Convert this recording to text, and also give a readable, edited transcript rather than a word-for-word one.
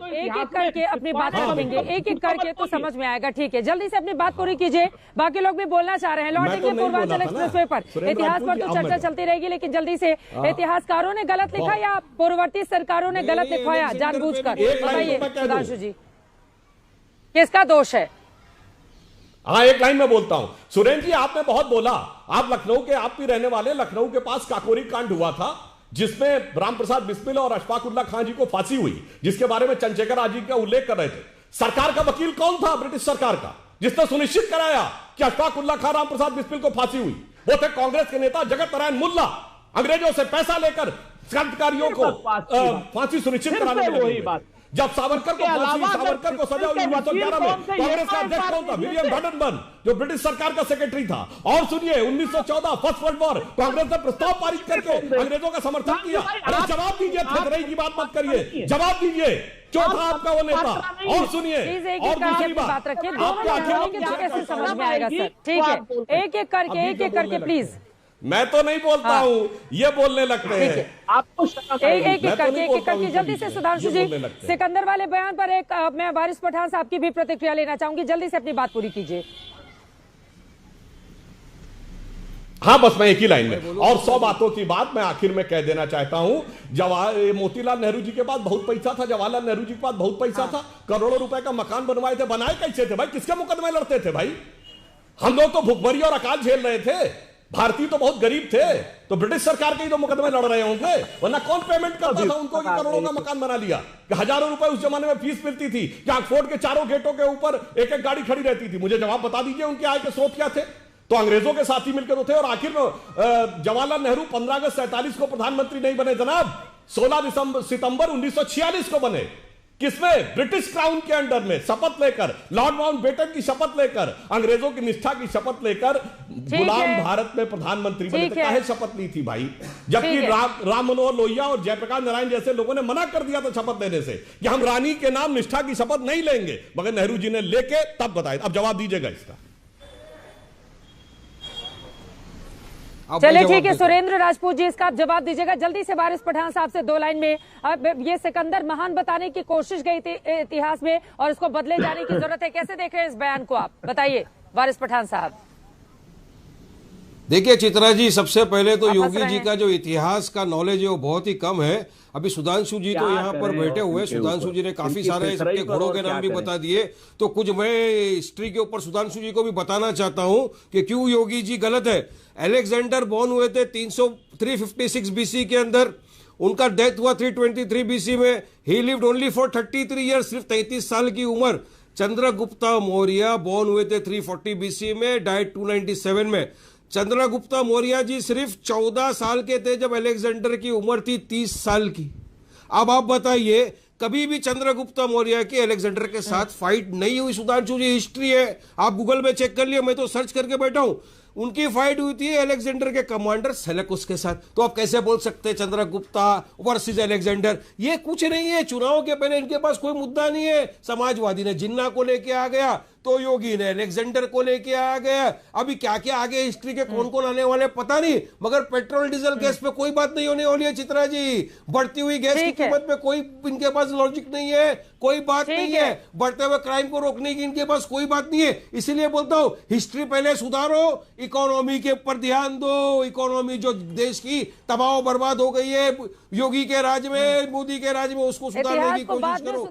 एक एक करके अपनी बात रखेंगे, एक एक करके तो समझ में आएगा। ठीक है, जल्दी से अपनी बात पूरी कीजिए, बाकी लोग भी बोलना चाह रहे हैं। लौटेंगे पूर्वांचल एक्सप्रेसवे पर। इतिहास पर तो चर्चा चलती रहेगी, लेकिन जल्दी से इतिहासकारों ने गलत लिखा या पूर्ववर्ती सरकारों ने गलत लिखवाया जानबूझकर? बताइए सुधांशु जी, किसका दोष है? हाँ, एक लाइन में बोलता हूं। सुरेंद्र जी, आपने बहुत बोला। आप लखनऊ के, आप भी रहने वाले। लखनऊ के पास काकोरी कांड हुआ था, जिसमें रामप्रसाद बिस्मिल और अशफाक उल्ला खान जी को फांसी हुई, जिसके बारे में चंद्रशेखर आजाद जी का उल्लेख कर रहे थे। सरकार का वकील कौन था? ब्रिटिश सरकार का, जिसने सुनिश्चित कराया कि अशफाक उल्ला खान, रामप्रसाद बिस्मिल को फांसी हुई। वो थे कांग्रेस के नेता जगत नारायण मुल्ला, अंग्रेजों से पैसा लेकर क्रांतिकारियों को फांसी सुनिश्चित कराने में लगे। जब सावरकर को सजा हुई 1911 में, कांग्रेस का अध्यक्ष कौन था? विलियम हडनबर्न, जो ब्रिटिश सरकार का सेक्रेटरी था। और सुनिए, 1914 फर्स्ट वर्ल्ड वॉर, कांग्रेस ने प्रस्ताव पारित करके अंग्रेजों का समर्थन किया। अरे जवाब दीजिए, थेथरई की बात मत करिए, जवाब दीजिए। क्यों था आपका वो नेता? और सुनिए, और दूसरी बात रखिए, कैसे समझ में आएगा सर? ठीक है, एक एक करके प्लीज। मैं तो नहीं बोलता हूँ, ये बोलने लगते हैं। आपको एक एक करके जल्दी से सुधांशु जी, सिकंदर वाले बयान पर एक मैं वारिस पठान साहब की भी प्रतिक्रिया लेना चाहूंगी। जल्दी से अपनी बात पूरी कीजिए। हाँ, बस मैं एक ही लाइन में, और 100 बातों की बात मैं आखिर में कह देना चाहता हूं। मोतीलाल नेहरू जी के पास बहुत पैसा था, जवाहरलाल नेहरू जी के पास बहुत पैसा था, करोड़ों रुपए का मकान बनवाए थे। बनाए कैसे थे भाई? किसके मुकदमे लड़ते थे भाई? हम लोग तो भुखमरी और अकाल झेल रहे थे, भारतीय तो बहुत गरीब थे, तो ब्रिटिश सरकार के ही तो मुकदमे लड़ रहे होंगे, वरना कौन पेमेंट करता था उनको कि करोड़ों का मकान बना लिया? कि हजारों रुपए उस जमाने में फीस मिलती थी, कि ऑक्सफोर्ड के चारों गेटों के ऊपर एक एक गाड़ी खड़ी रहती थी। मुझे जवाब बता दीजिए, उनके आय के स्रोत क्या थे? तो अंग्रेजों के साथी मिलकर तो थे। और आखिर में जवाहरलाल नेहरू 15 अगस्त 47 को प्रधानमंत्री नहीं बने जनाब, 16 सितंबर 1946 को बने। किसमें? ब्रिटिश क्राउन के अंडर में शपथ लेकर, लॉर्ड माउंटबेटन की शपथ लेकर, अंग्रेजों की निष्ठा की शपथ लेकर गुलाम भारत में प्रधानमंत्री बने। काहे शपथ ली थी भाई? जबकि राम मनोहर लोहिया और जयप्रकाश नारायण जैसे लोगों ने मना कर दिया था शपथ लेने से, कि हम रानी के नाम निष्ठा की शपथ नहीं लेंगे, मगर नेहरू जी ने लेके तब बताया। अब जवाब दीजिएगा इसका। चलिए ठीक है, सुरेंद्र राजपूत जी, इसका आप जवाब दीजिएगा जल्दी से। वारिस पठान साहब से 2 लाइन में। अब ये सिकंदर महान बताने की कोशिश गई थी इतिहास में, और इसको बदले जाने की जरूरत है। कैसे देख रहे हैं इस बयान को आप? बताइए वारिस पठान साहब। देखिए चित्रा जी, सबसे पहले तो योगी जी का जो इतिहास का नॉलेज है वो बहुत ही कम है। अभी सुधांशु जी तो यहाँ पर बैठे हुए, सुधांशु जी ने काफी सारे सबके घोड़ों के नाम भी बता दिए, तो कुछ मैं हिस्ट्री के ऊपर सुधांशु जी को भी बताना चाहता हूँ कि क्यों योगी जी गलत है। अलेक्जेंडर बॉर्न हुए थे 356 बीसी के अंदर, उनका डेथ हुआ 323 बीसी में। ही लिव्ड ओनली फॉर 33 ईयर्स, सिर्फ 33 साल की उम्र। चंद्रगुप्ता मौर्य बॉर्न हुए थे 340 बीसी में, डाइड 297 में। चंद्रगुप्ता मौर्य जी सिर्फ 14 साल के थे जब अलेक्जेंडर की उम्र थी 30 साल की। अब आप बताइए, कभी भी चंद्रगुप्ता मौर्य की अलेक्जेंडर के साथ फाइट नहीं हुई। सुधांशु जी, हिस्ट्री है, आप गूगल में चेक कर लिया, मैं तो सर्च करके बैठा हूं। उनकी फाइट हुई थी अलेक्जेंडर के कमांडर सेलेकुस के साथ। तो आप कैसे बोल सकते हैं चंद्रगुप्ता वर्सेस अलेक्जेंडर? ये कुछ नहीं है। चुनाव के पहले इनके पास कोई मुद्दा नहीं है। समाजवादी ने जिन्ना को लेके आ गया, तो योगी ने अलेक्जेंडर को लेके आ गया। अभी क्या क्या आगे हिस्ट्री के कौन कौन आने वाले पता नहीं, मगर पेट्रोल डीजल गैस पे कोई बात नहीं होने वाली है चित्रा जी। बढ़ती हुई गैस की कीमत पे कोई इनके पास लॉजिक नहीं है, कोई बात नहीं है। बढ़ते हुए क्राइम को रोकने की इनके पास कोई बात नहीं है। इसीलिए बोलता हूं, हिस्ट्री पहले सुधारो, इकोनॉमी के ऊपर ध्यान दो। इकोनॉमी जो देश की तबाह बर्बाद हो गई है योगी के राज में, मोदी के राज में, उसको सुधारने की कोशिश करो।